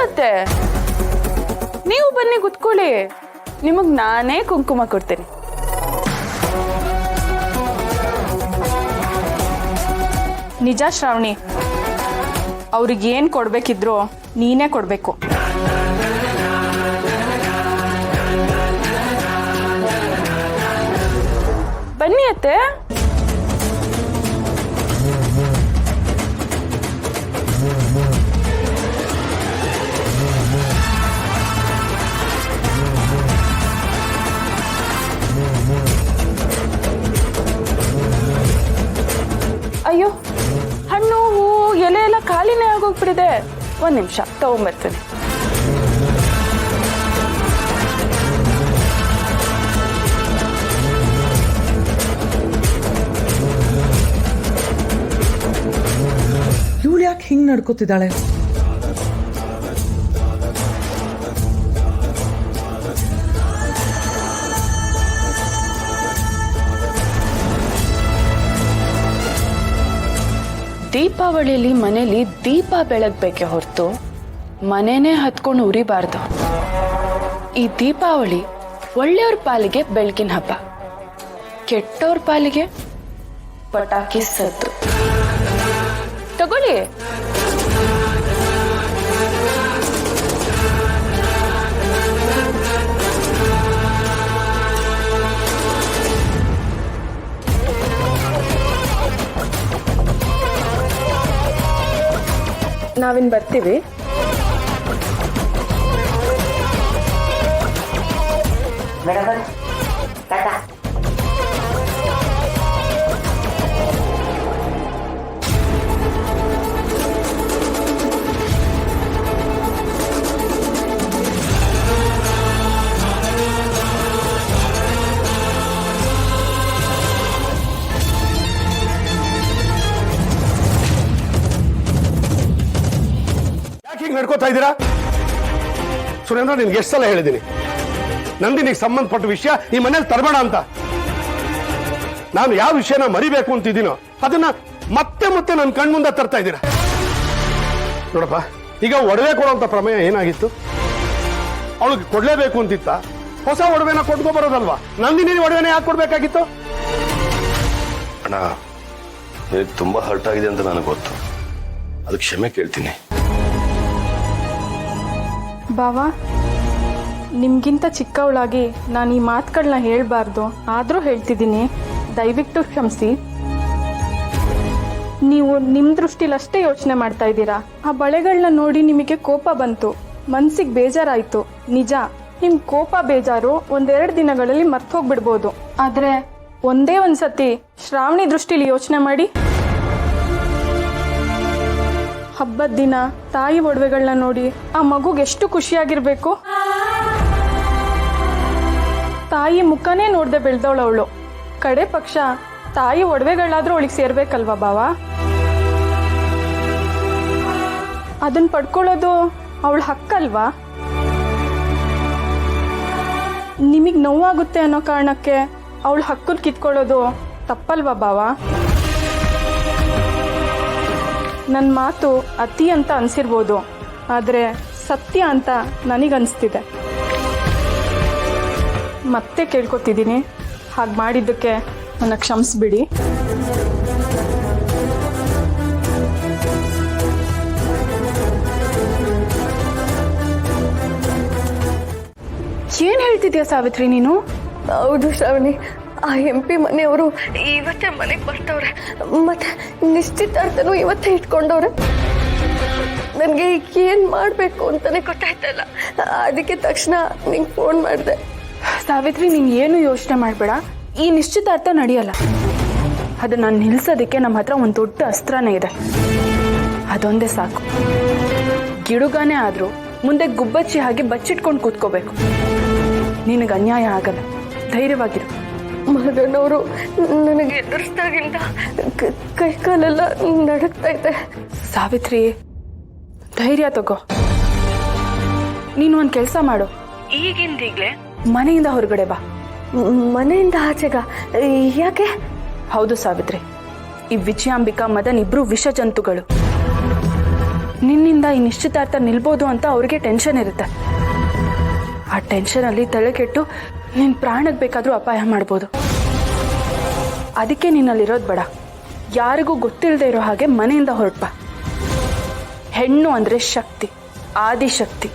ಅತ್ತೆ, ನೀವು ಬನ್ನಿ ಕುತ್ಕೊಳ್ಳಿ, ನಿಮಗ್ ನಾನೇ ಕುಂಕುಮ ಕೊಡ್ತೇನೆ. ನಿಜ ಶ್ರಾವಣಿ, ಅವ್ರಿಗೆ ಏನ್ ಕೊಡ್ಬೇಕಿದ್ರು ನೀನೇ ಕೊಡ್ಬೇಕು. ಬನ್ನಿ ಅತ್ತೆ. ಅಯ್ಯೋ, ಹಣ್ಣು ಹೂ ಎಲೆ ಎಲ್ಲ ಖಾಲಿನೇ ಆಗೋಗ್ಬಿಟ್ಟಿದೆ. ಒಂದ್ ನಿಮಿಷ ತಗೊಂಬರ್ತೇನೆ. ಇವಳು ಯಾಕೆ ಹಿಂಗ್ ನಡ್ಕೋತಿದ್ದಾಳೆ? ದೀಪಾವಳಿಲಿ ಮನೇಲಿ ದೀಪ ಬೆಳಗ್ಬೇಕೆ ಹೊರತು ಮನೆನೇ ಹತ್ಕೊಂಡು ಉರಿಬಾರ್ದು. ಈ ದೀಪಾವಳಿ ಒಳ್ಳೆಯವ್ರ ಪಾಲಿಗೆ ಬೆಳಕಿನ ಹಬ್ಬ, ಕೆಟ್ಟವ್ರ ಪಾಲಿಗೆ ಪಟಾಕಿ ಸದ್ದು. ತಗೊಳ್ಳಿ. ನಾವಿನ್ ಬರ್ತೀವಿ. ನಡ್ಕೋತಾ ಇದ್ದೀರಾ? ಸುರೇಂದ್ರ, ನಿನ್ಗೆ ಎಷ್ಟು ಸಲ ಹೇಳಿದ್ದೀನಿ ನಂದಿನಿಗೆ ಸಂಬಂಧಪಟ್ಟ ವಿಷಯ ಈ ಮನೇಲಿ ತರಬೇಡ ಅಂತ. ನಾನು ಯಾವ ವಿಷಯನ ಮರಿಬೇಕು ಅಂತಿದ್ದೀನೋ ಅದನ್ನ ಮತ್ತೆ ಮತ್ತೆ ನನ್ನ ಕಣ್ಮುಂದೆ ತರ್ತಾ ಇದ್ದೀರಾ. ನೋಡಪ್ಪ, ಈಗ ಒಡವೆ ಕೊಡುವಂತ ಪ್ರಮೇಯ ಏನಾಗಿತ್ತು? ಅವಳಿಗೆ ಕೊಡ್ಲೇಬೇಕು ಅಂತಿತ್ತ? ಹೊಸ ಒಡವೆನ ಕೊಟ್ಕೊ ಬರೋದಲ್ವಾ? ನಂದಿನಿ ಒಡವೆನ ಯಾಕೆ ಕೊಡ್ಬೇಕಾಗಿತ್ತು? ಅಣ್ಣ, ನಿನಗೆ ತುಂಬಾ ಹರ್ಟ್ ಆಗಿದೆ ಅಂತ ನನಗೆ ಗೊತ್ತು. ಅದಕ್ಕೆ ಕ್ಷಮೆ ಕೇಳ್ತೀನಿ. ಬಾವಾ, ನಿಮ್ಗಿಂತ ಚಿಕ್ಕವಳಾಗಿ ನಾನು ಈ ಮಾತುಗಳನ್ನ ಹೇಳ್ಬಾರ್ದು, ಆದರೂ ಹೇಳ್ತಿದ್ದೀನಿ, ದಯವಿಟ್ಟು ಕ್ಷಮಿಸಿ. ನೀವು ನಿಮ್ಮ ದೃಷ್ಟಿಲಿ ಅಷ್ಟೇ ಯೋಚನೆ ಮಾಡ್ತಾ ಇದ್ದೀರಾ. ಆ ಬಳೆಗಳನ್ನ ನೋಡಿ ನಿಮಗೆ ಕೋಪ ಬಂತು, ಮನ್ಸಿಗೆ ಬೇಜಾರಾಯಿತು. ನಿಜ, ನಿಮ್ಮ ಕೋಪ ಬೇಜಾರು ಒಂದೆರಡು ದಿನಗಳಲ್ಲಿ ಮರ್ತೋಗ್ಬಿಡ್ಬೋದು. ಆದರೆ ಒಂದೇ ಒಂದ್ಸತಿ ಶ್ರಾವಣಿ ದೃಷ್ಟಿಲಿ ಯೋಚನೆ ಮಾಡಿ. ಹಬ್ಬದ ದಿನ ತಾಯಿ ಒಡವೆಗಳನ್ನ ನೋಡಿ ಆ ಮಗುಗೆ ಎಷ್ಟು ಖುಷಿಯಾಗಿರ್ಬೇಕು. ತಾಯಿ ಮುಖನೇ ನೋಡ್ದೆ ಬೆಳೆದವಳವಳು. ಕಡೆ ಪಕ್ಷ ತಾಯಿ ಒಡವೆಗಳಾದ್ರೂ ಅವಳಿಗೆ ಸೇರ್ಬೇಕಲ್ವಾ ಬಾವ? ಅದನ್ನ ಪಡ್ಕೊಳ್ಳೋದು ಅವಳ ಹಕ್ಕಲ್ವಾ? ನಿಮಗೆ ನೋವಾಗುತ್ತೆ ಅನ್ನೋ ಕಾರಣಕ್ಕೆ ಅವಳ ಹಕ್ಕನ್ನು ಕಿತ್ಕೊಳ್ಳೋದು ತಪ್ಪಲ್ವಾ ಬಾವ? ನನ್ನ ಮಾತು ಅತಿ ಅಂತ ಅನಿಸಿರ್ಬೋದು, ಆದರೆ ಸತ್ಯ ಅಂತ ನನಗನ್ನಿಸ್ತಿದೆ. ಮತ್ತೆ ಕೇಳ್ಕೊತಿದ್ದೀನಿ, ಹಾಗೆ ಮಾಡಿದ್ದಕ್ಕೆ ನನ್ನ ಕ್ಷಮಿಸ್ಬಿಡಿ. ಏನ್ ಹೇಳ್ತಿದ್ಯಾ ಸಾವಿತ್ರಿ ನೀನು? ಹೌದು ಶ್ರಾವಣಿ, ಆ MP ಮನೆಯವರು ಇವತ್ತೇ ಮನೆಗೆ ಬರ್ತವ್ರೆ, ಮತ್ತೆ ನಿಶ್ಚಿತಾರ್ಥನೂ ಇವತ್ತೇ ಇಟ್ಕೊಂಡವ್ರೆ. ನನಗೆ ಏನ್ ಮಾಡ್ಬೇಕು ಅಂತಾನೆ ಗೊತ್ತಾಯ್ತಾ ಇಲ್ಲ. ಅದಕ್ಕೆ ತಕ್ಷಣ ನಿಂಗೆ ಫೋನ್ ಮಾಡಿದೆ. ಸಾವಿತ್ರಿ, ನೀನ್ ಏನು ಯೋಚನೆ ಮಾಡ್ಬೇಡ. ಈ ನಿಶ್ಚಿತಾರ್ಥ ನಡೆಯಲ್ಲ. ಅದನ್ನ ನಿಲ್ಸೋದಕ್ಕೆ ನಮ್ಮ ಹತ್ರ ಒಂದು ದೊಡ್ಡ ಅಸ್ತ್ರನೇ ಇದೆ. ಅದೊಂದೇ ಸಾಕು. ಗಿಡುಗಾನೇ ಆದ್ರೂ ಮುಂದೆ ಗುಬ್ಬಚ್ಚಿ ಹಾಗೆ ಬಚ್ಚಿಟ್ಕೊಂಡು ಕೂತ್ಕೋಬೇಕು. ನಿನಗೆ ಅನ್ಯಾಯ ಆಗಲ್ಲ, ಧೈರ್ಯವಾಗಿರು. ಮಗನವರು ನನಗೆ ಎದುರಿಸ್ದಾಗಿಂದ ಕೈ ಕಾಲೆಲ್ಲ ನಡಕ್ತಾ ಇದೆ. ಸಾವಿತ್ರಿ, ಧೈರ್ಯ ತಗೋ. ನೀನು ಒಂದು ಕೆಲಸ ಮಾಡು, ಈಗಿಂದೀಗ್ಲೇ ಮನೆಯಿಂದ ಹೊರಗಡೆ ಬಾ. ಮನೆಯಿಂದ ಆಚೆಗ? ಯಾಕೆ? ಹೌದು ಸಾವಿತ್ರಿ, ಈ ವಿಜಯಾಂಬಿಕಾ ಮದನ್ ಇಬ್ರು ವಿಷ ಜಂತುಗಳು. ನಿನ್ನಿಂದ ಈ ನಿಶ್ಚಿತಾರ್ಥ ನಿಲ್ಬೋದು ಅಂತ ಅವ್ರಿಗೆ ಟೆನ್ಷನ್ ಇರುತ್ತೆ. ಆ ಟೆನ್ಷನಲ್ಲಿ ತಲೆ ಕೆಟ್ಟು ನಿನ್ನ ಪ್ರಾಣಕ್ಕೆ ಬೇಕಾದರೂ ಅಪಾಯ ಮಾಡ್ಬೋದು. ಅದಕ್ಕೆ ನಿನ್ನಲ್ಲಿರೋದು ಬೇಡ. ಯಾರಿಗೂ ಗೊತ್ತಿಲ್ಲದೆ ಇರೋ ಹಾಗೆ ಮನೆಯಿಂದ ಹೊರಟ್ಬಾ. ಹೆಣ್ಣು ಅಂದರೆ ಶಕ್ತಿ, ಆದಿಶಕ್ತಿ.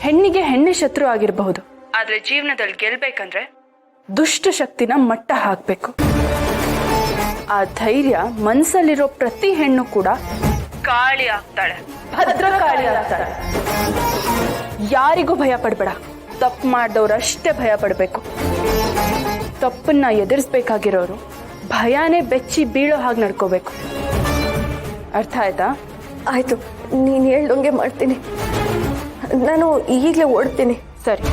ಹೆಣ್ಣಿಗೆ ಹೆಣ್ಣೆ ಶತ್ರು ಆಗಿರಬಹುದು, ಆದರೆ ಜೀವನದಲ್ಲಿ ಗೆಲ್ಬೇಕಂದ್ರೆ ದುಷ್ಟ ಶಕ್ತಿನ ಮಟ್ಟ ಹಾಕಬೇಕು. ಆ ಧೈರ್ಯ ಮನಸ್ಸಲ್ಲಿರೋ ಪ್ರತಿ ಹೆಣ್ಣು ಕೂಡ ಕಾಳಿ ಆಗ್ತಾಳೆ, ಭದ್ರಕಾಳಿ ಆಗ್ತಾಳೆ. ಯಾರಿಗೂ ಭಯ ಪಡಬೇಡ. ತಪ್ಪು ಮಾಡಿದವ್ರಷ್ಟೇ ಭಯ ಪಡಬೇಕು. ತಪ್ಪನ್ನ ಎದುರಿಸ್ಬೇಕಾಗಿರೋರು ಭಯನೇ ಬೆಚ್ಚಿ ಬೀಳೋ ಹಾಗೆ ನಡ್ಕೋಬೇಕು. ಅರ್ಥ ಆಯ್ತಾ? ಆಯ್ತು, ನೀನು ಹೇಳ್ದಂಗೆ ಮಾಡ್ತೀನಿ. ನಾನು ಈಗಲೇ ಓಡ್ತೀನಿ. ಸರಿ.